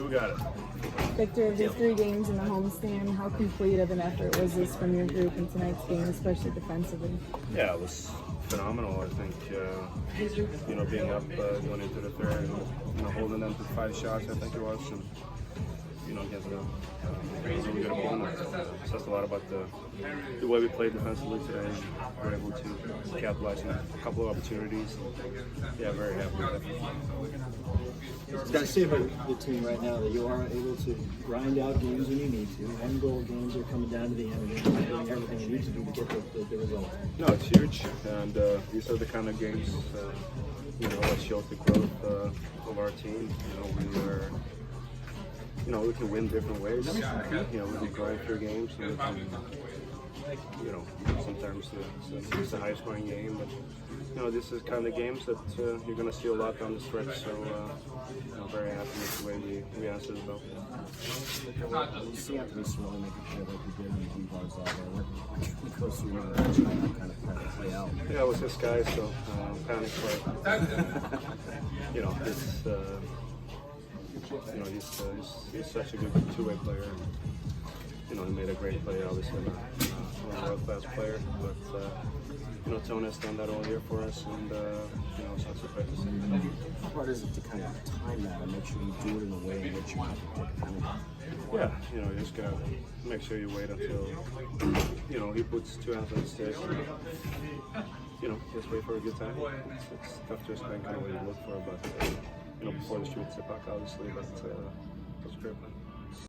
Who got it? Victor, of these 3 games in the homestand, how complete of an effort was this from your group in tonight's game, especially defensively? Yeah, it was phenomenal. I think, being up going into the third, holding them to 5 shots, I think it was, and, against a really good opponent. It says a lot about the way we played defensively today. We're able to capitalize on a couple of opportunities. Yeah, very happy with that. It's got to say about the team right now that you are able to grind out games when you need to. 1-goal games are coming down to the end, and you're doing everything you need to do to get the result. No, it's huge, and these are the kind of games that shows the growth of our team. We can win different ways. We can grind through games, and we can, sometimes it's a high-scoring game, but this is kind of games that you're going to see a lot down the stretch. So, very happy with the way we answered it. You see Anthony Swilly make a play like he did when he was out there. What goes through your mind kind of play out? Yeah, it was this guy, so panic play. He's such a good two-way player. He made a great play, obviously, a world-class player. But Tony has done that all year for us, and it's not so fair to say. How hard is it to kind of time that and make sure you do it in a way in which you have to take a penalty? Yeah, you just gotta make sure you wait until he puts 2 hands on the stick. Just wait for a good time. It's tough to explain kind of what you look for, but before the shoot, it's a puck, obviously, but it's a great play.